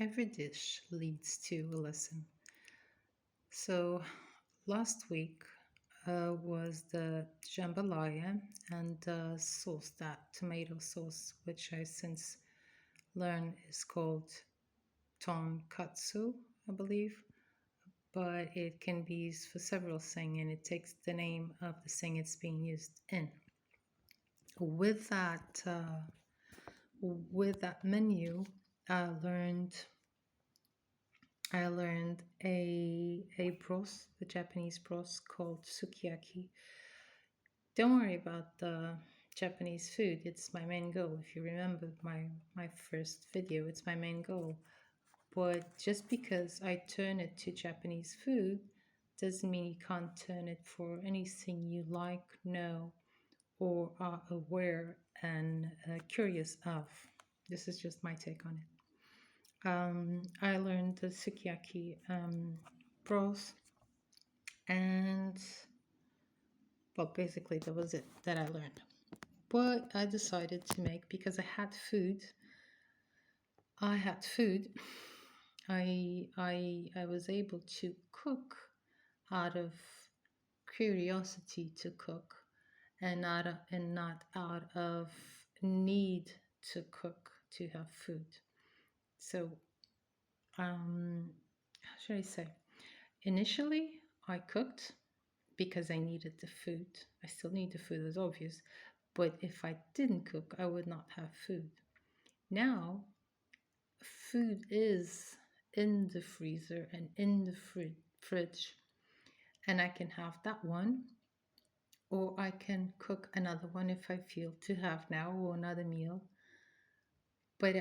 Every dish leads to a lesson. So last week was the jambalaya and the sauce, that tomato sauce, which I since learned is called tonkatsu, I believe. But it can be used for several things, and it takes the name of the thing it's being used in. With that, with that menu, I learned I learned a broth, the Japanese broth called sukiyaki. Don't worry about the Japanese food. It's my main goal. If you remember my first video, it's my main goal. But just because I turn it to Japanese food doesn't mean you can't turn it for anything you like, know, or are aware and curious of. This is just my take on it. I learned the sukiyaki broth, and well, basically that was it that I learned. But I decided to make because I had food. I had food. I was able to cook out of curiosity to cook, and not out of need to cook to have food. So how should I say? Initially, I cooked because I needed the food. I still need the food, as obvious. But if I didn't cook, I would not have food. Now, food is in the freezer and in the fridge, and I can have that one, or I can cook another one if I feel to have now, or another meal. But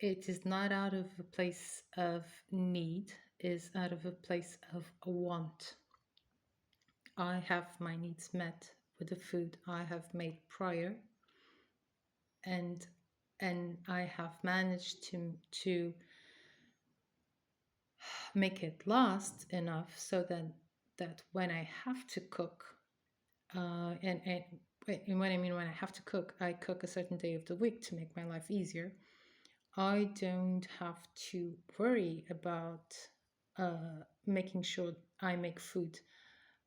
it is not out of a place of need, is out of a place of a want. I have my needs met with the food I have made prior, and I have managed to make it last enough so that when I have to cook, and when I mean when I have to cook, I cook a certain day of the week to make my life easier. I don't have to worry about making sure I make food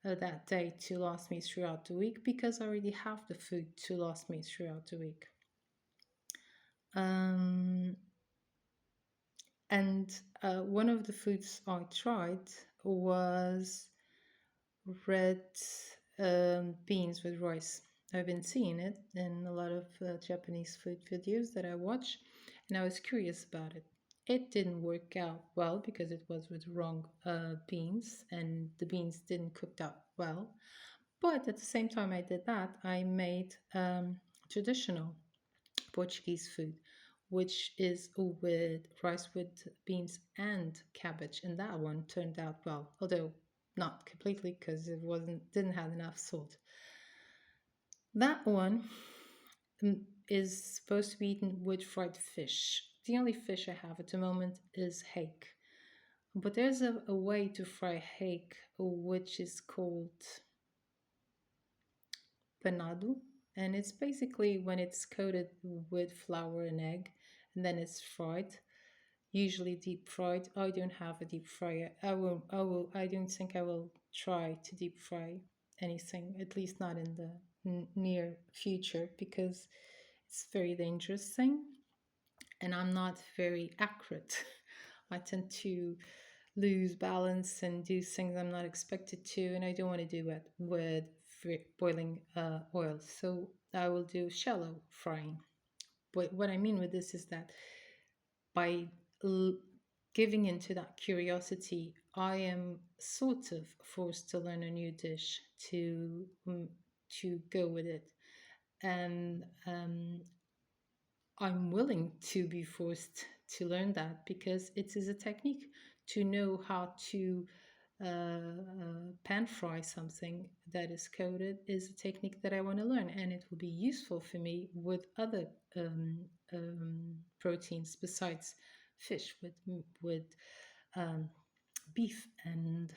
that day to last me throughout the week because I already have the food to last me throughout the week. Um, and one of the foods I tried was red beans with rice. I've been seeing it in a lot of Japanese food videos that I watch, and I was curious about it. It didn't work out well because it was with wrong beans, and the beans didn't cook out well. But at the same time I did that, I made traditional Portuguese food, which is with rice with beans and cabbage, and that one turned out well, although not completely because it didn't have enough salt. That one is supposed to be eaten with fried fish. The only fish I have at the moment is hake, but there's a way to fry hake which is called panado, and it's basically when it's coated with flour and egg, and then it's fried, usually deep fried. I don't have a deep fryer. I don't think I will try to deep fry anything, at least not in the near future, because it's a very dangerous thing, and I'm not very accurate. I tend to lose balance and do things I'm not expected to, and I don't want to do it with boiling oil. So I will do shallow frying. But what I mean with this is that by l- giving into that curiosity, I am sort of forced to learn a new dish to go with it, and I'm willing to be forced to learn that because it is a technique to know how to pan fry something that is coated is a technique that I want to learn, and it will be useful for me with other proteins besides fish, with um, beef and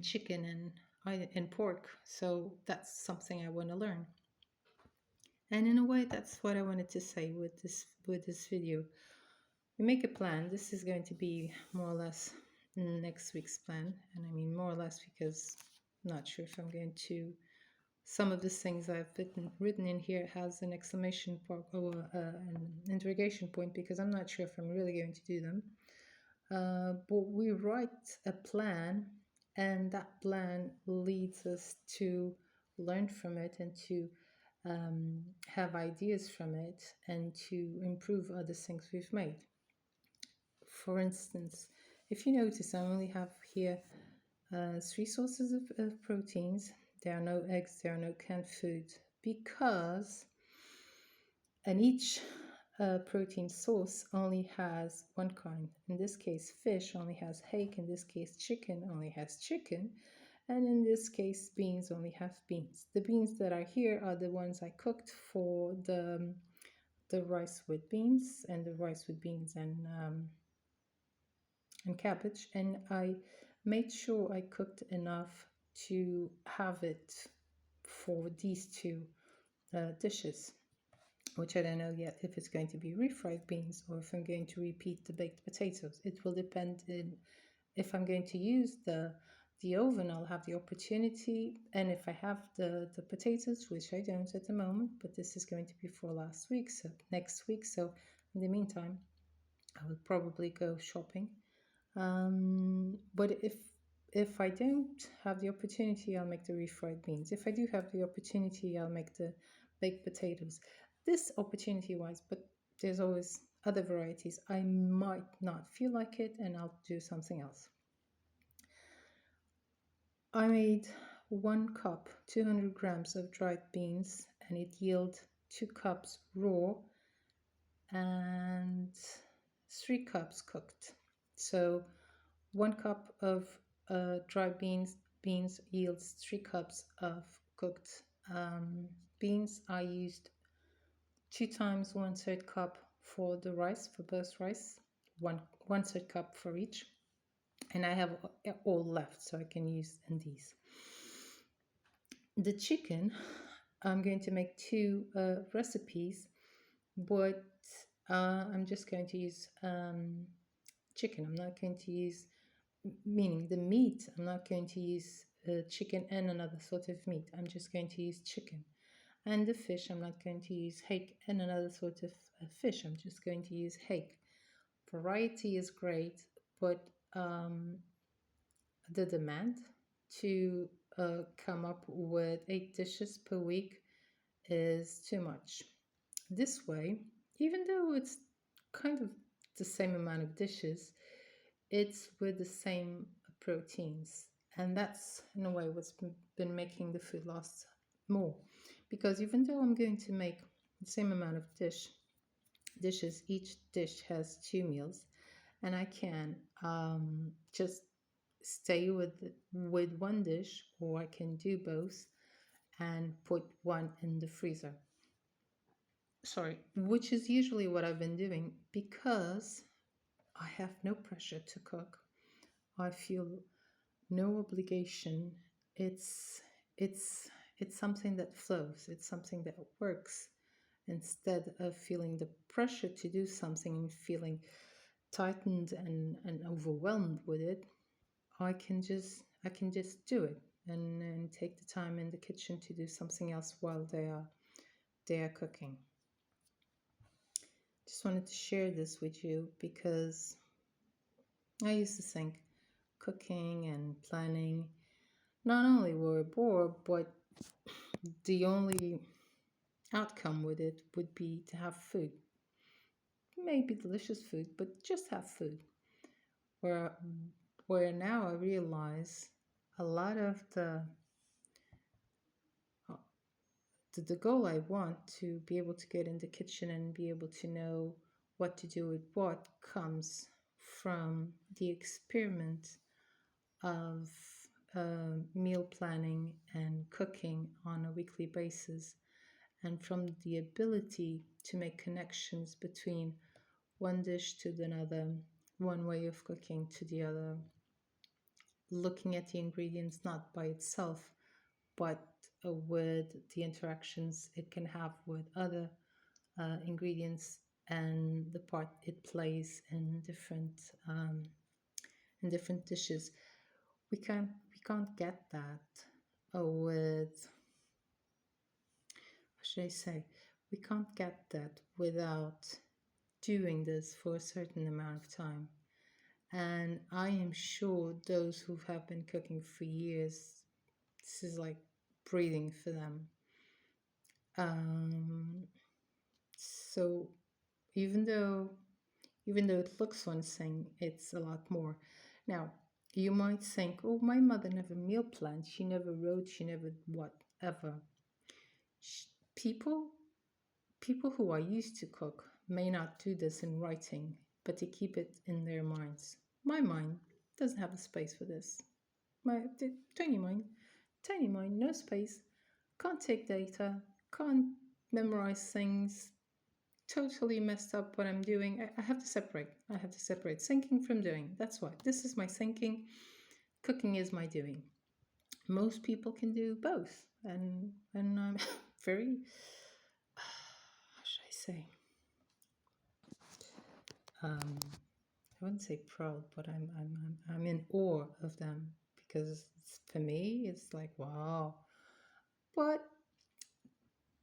chicken and pork. So that's something I want to learn. And in a way, that's what I wanted to say with this video. We make a plan. This is going to be more or less next week's plan. And I mean more or less because I'm not sure if I'm going to. Some of the things I've written in here has an exclamation point or an interrogation point because I'm not sure if I'm really going to do them. But we write a plan, and that plan leads us to learn from it and to have ideas from it and to improve other things we've made. For instance, if you notice, I only have here three sources of proteins. There are no eggs, there are no canned food because, and each protein source only has one kind. In this case, fish only has egg. In this case, chicken only has chicken. And in this case, beans only have beans. The beans that are here are the ones I cooked for the rice with beans and the rice with beans and cabbage, and I made sure I cooked enough to have it for these two dishes, which I don't know yet if it's going to be refried beans or if I'm going to repeat the baked potatoes. It will depend in if I'm going to use the oven. I'll have the opportunity, and if I have the potatoes, which I don't at the moment, but this is going to be for last week, so next week. So in the meantime, I will probably go shopping. But if I don't have the opportunity, I'll make the refried beans. If I do have the opportunity, I'll make the baked potatoes. This opportunity wise, but there's always other varieties. I might not feel like it and I'll do something else. I made 1 cup, 200 grams of dried beans, and it yielded 2 cups raw and 3 cups cooked. So 1 cup of dried beans yields 3 cups of cooked beans. I used 2 times 1/3 cup for the rice, for both rice, 1/3 cup for each, and I have all left, so I can use in these. The chicken, I'm going to make two recipes, but I'm just going to use chicken. I'm not going to use, meaning the meat, I'm not going to use chicken and another sort of meat. I'm just going to use chicken. And the fish, I'm not going to use hake and another sort of fish. I'm just going to use hake. Variety is great, but the demand to come up with 8 dishes per week is too much. This way, even though it's kind of the same amount of dishes, it's with the same proteins. And that's, in a way, what's been making the food last more. Because even though I'm going to make the same amount of dishes, each dish has 2 meals, and I can just stay with one dish, or I can do both and put one in the freezer. Sorry, which is usually what I've been doing because I have no pressure to cook. I feel no obligation. It's it's it's something that flows. It's something that works instead of feeling the pressure to do something and feeling tightened and overwhelmed with it. I can just do it and take the time in the kitchen to do something else while they are cooking. Just wanted to share this with you because I used to think cooking and planning not only were a bore, but the only outcome with it would be to have food. Maybe delicious food, but just have food. Where where now I realize a lot of the goal I want to be able to get in the kitchen and be able to know what to do with what comes from the experiment of meal planning and cooking on a weekly basis, and from the ability to make connections between one dish to another, one way of cooking to the other, looking at the ingredients not by itself, but with the interactions it can have with other ingredients and the part it plays in different dishes. We can't get that with, what should I say? We can't get that without doing this for a certain amount of time. And I am sure those who have been cooking for years, this is like breathing for them. Um, so even though even though it looks one thing, it's a lot more. Now, you might think, oh, my mother never meal planned, she never wrote, she never whatever. People people who are used to cook may not do this in writing, but they keep it in their minds. My mind doesn't have the space for this. My tiny mind, tiny mind, no space, can't take data, can't memorize things, totally messed up what I'm doing. I have to separate. I have to separate thinking from doing. That's why. This is my thinking. Cooking is my doing. Most people can do both. And I'm very, how should I say? I wouldn't say proud, but I'm in awe of them because for me it's like wow. But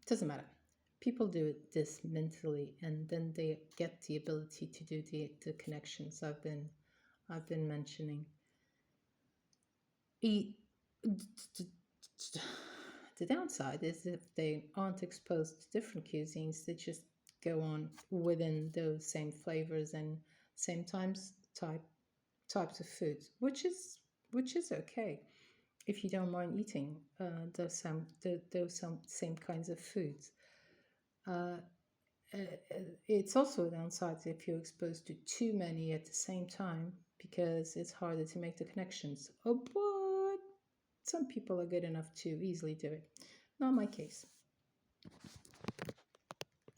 it doesn't matter. People do this mentally, and then they get the ability to do the connections I've been mentioning. E- The downside is if they aren't exposed to different cuisines, they just go on within those same flavors and same types of foods, which is okay if you don't mind eating those same kinds of foods. Uh, it's also a downside if you're exposed to too many at the same time because it's harder to make the connections. Oh, but some people are good enough to easily do it. Not my case.